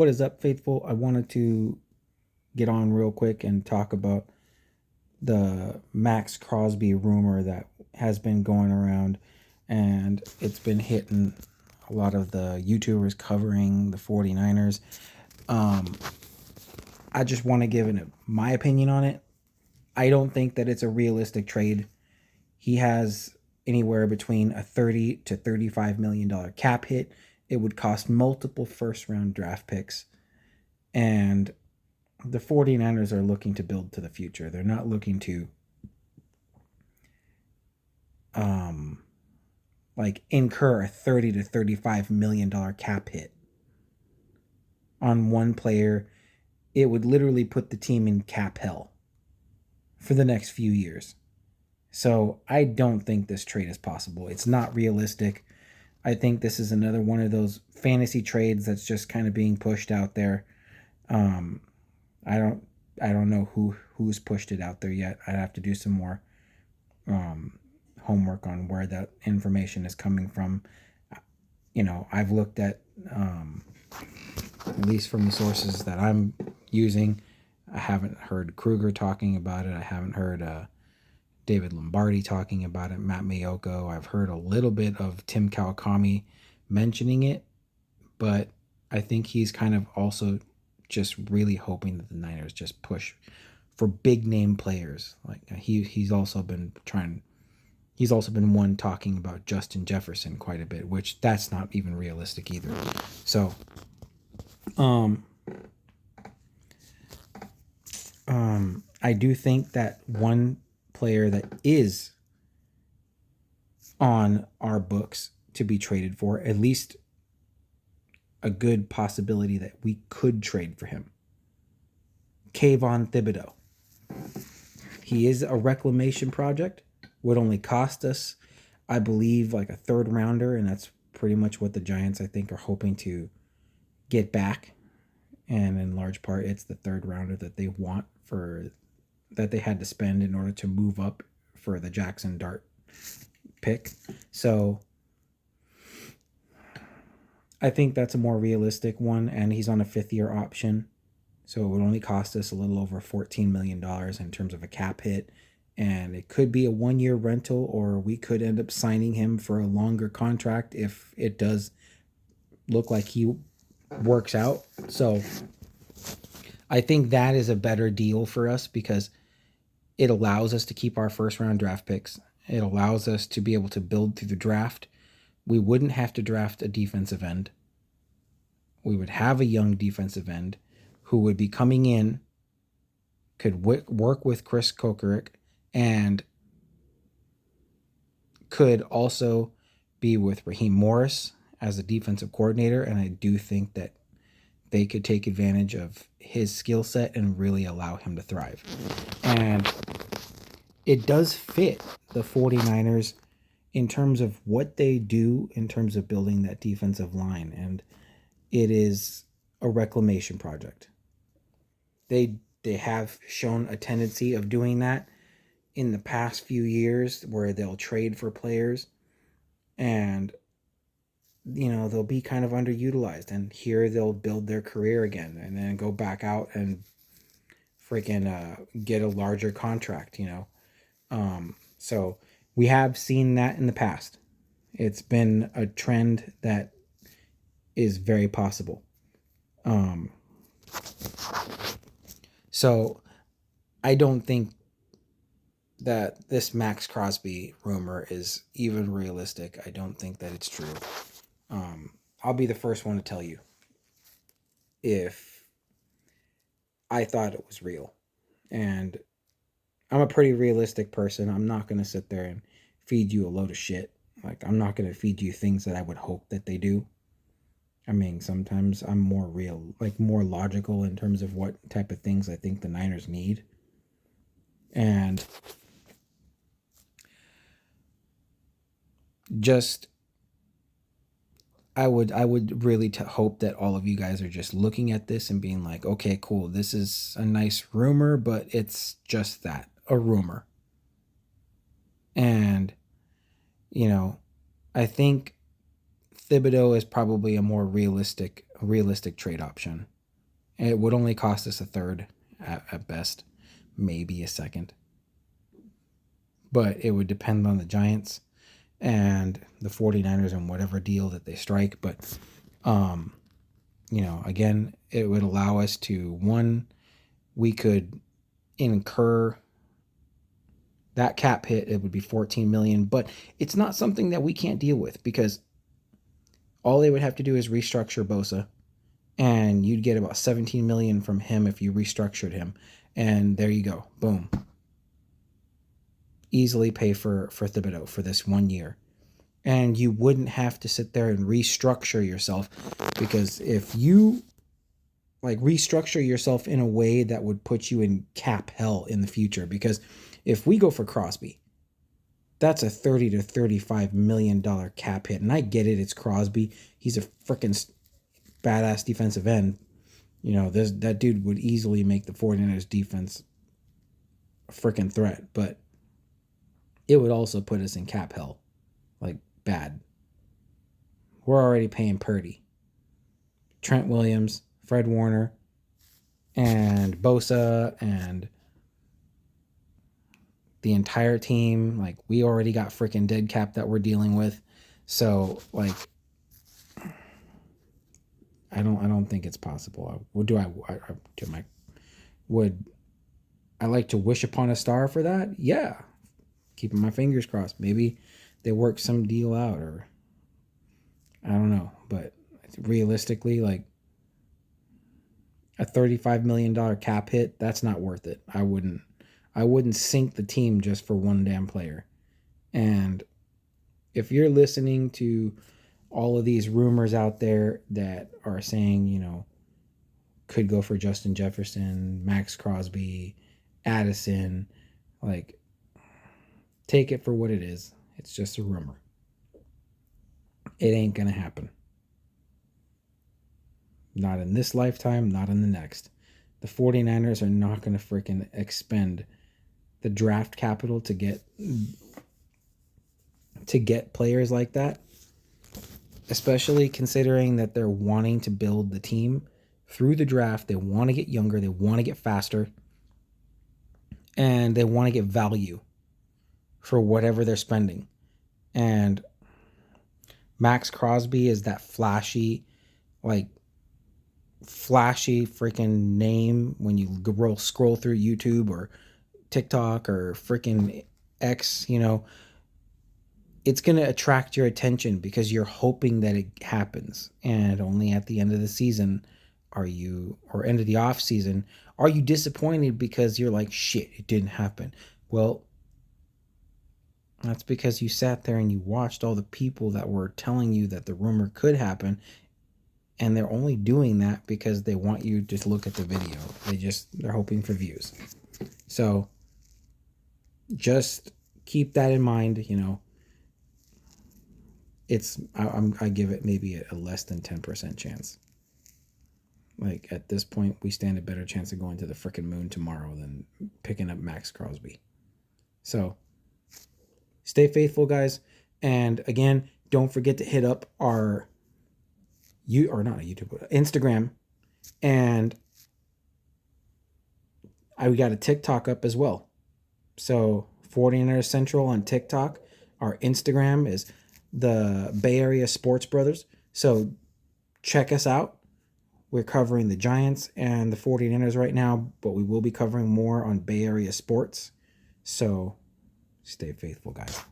What is up, faithful? I wanted to get on real quick and talk about the Maxx Crosby rumor that has been going around, and it's been hitting a lot of the YouTubers covering the 49ers. Um, I just want to give my opinion on it. I don't think that it's a realistic trade. He has anywhere between a $30 to $35 million cap hit. It would cost multiple first round draft picks. And the 49ers are looking to build to the future. They're not looking to incur a $30 to $35 million cap hit on one player. It would literally put the team in cap hell for the next few years. So I don't think this trade is possible. It's not realistic. I think this is another one of those fantasy trades that's just kind of being pushed out there. I don't know who's pushed it out there yet. I'd have to do some more homework on where that information is coming from. I've looked at least from the sources that I'm using. I haven't heard Kruger talking about it. I haven't heard David Lombardi talking about it, Matt Mayoko. I've heard a little bit of Tim Kawakami mentioning it, but I think he's kind of also just really hoping that the Niners just push for big name players. Like he's also been one talking about Justin Jefferson quite a bit, which that's not even realistic either. So I do think that one player that is on our books to be traded for, at least a good possibility that we could trade for him, Kayvon Thibodeau. He is a reclamation project. Would only cost us, I believe, like a third rounder, and that's pretty much what the Giants, I think, are hoping to get back. And in large part, it's the third rounder that they want that they had to spend in order to move up for the Jackson Dart pick. So I think that's a more realistic one, and he's on a 5th-year option. So it would only cost us a little over $14 million in terms of a cap hit. And it could be a 1-year rental, or we could end up signing him for a longer contract if it does look like he works out. So I think that is a better deal for us because it allows us to keep our first round draft picks. It allows us to be able to build through the draft. We wouldn't have to draft a defensive end. We would have a young defensive end who would be coming in, could work with Chris Kokoric, and could also be with Raheem Morris as a defensive coordinator. And I do think that they could take advantage of his skill set and really allow him to thrive. And it does fit the 49ers in terms of what they do in terms of building that defensive line. And it is a reclamation project. They have shown a tendency of doing that in the past few years where they'll trade for players and they'll be kind of underutilized, and here they'll build their career again and then go back out and freaking get a larger contract. So we have seen that in the past. It's been a trend that is very possible. So I don't think that this Maxx Crosby rumor is even realistic. I don't think that it's true. I'll be the first one to tell you if I thought it was real. And I'm a pretty realistic person. I'm not going to sit there and feed you a load of shit. Like, I'm not going to feed you things that I would hope that they do. I mean, sometimes I'm more more logical in terms of what type of things I think the Niners need. And just, I would really hope that all of you guys are just looking at this and being like, okay, cool, this is a nice rumor, but it's just that, a rumor. And, I think Thibodeau is probably a more realistic trade option. And it would only cost us a third at best, maybe a second. But it would depend on the Giants and the 49ers and whatever deal that they strike. But, again, it would allow us to, one, we could incur that cap hit. It would be $14 million, but it's not something that we can't deal with, because all they would have to do is restructure Bosa, and you'd get about $17 million from him if you restructured him. And there you go. Boom. Easily pay for Thibodeau for this 1 year. And you wouldn't have to sit there and restructure yourself, because if you restructure yourself in a way that would put you in cap hell in the future, because if we go for Crosby, that's a $30 to $35 million cap hit. And I get it, it's Crosby. He's a freaking badass defensive end. That dude would easily make the 49ers defense a freaking threat, but it would also put us in cap hell. Bad. We're already paying Purdy, Trent Williams, Fred Warner, and Bosa, and the entire team. We already got freaking dead cap that we're dealing with. So, I don't think it's possible. Would I like to wish upon a star for that? Yeah. Keeping my fingers crossed. Maybe they work some deal out, or I don't know. But realistically, a $35 million cap hit, that's not worth it. I wouldn't sink the team just for one damn player. And if you're listening to all of these rumors out there that are saying, could go for Justin Jefferson, Maxx Crosby, Addison, take it for what it is. It's just a rumor. It ain't going to happen. Not in this lifetime, not in the next. The 49ers are not going to freaking expend the draft capital to get players like that, especially considering that they're wanting to build the team through the draft. They want to get younger, they want to get faster, and they want to get value for whatever they're spending. And Maxx Crosby is that flashy freaking name when you scroll through YouTube or TikTok or freaking X. It's going to attract your attention because you're hoping that it happens. And only at the end of the season end of the off season, are you disappointed because you're like, shit, it didn't happen. Well, that's because you sat there and you watched all the people that were telling you that the rumor could happen, and they're only doing that because they want you to look at the video. They're hoping for views. So just keep that in mind. I give it maybe a less than 10% chance. At this point, we stand a better chance of going to the frickin' moon tomorrow than picking up Maxx Crosby. So stay faithful, guys. And again, don't forget to hit up our Instagram. And we got a TikTok up as well. So 49ers Central on TikTok. Our Instagram is the Bay Area Sports Brothers. So check us out. We're covering the Giants and the 49ers right now, but we will be covering more on Bay Area sports. So stay faithful, guys.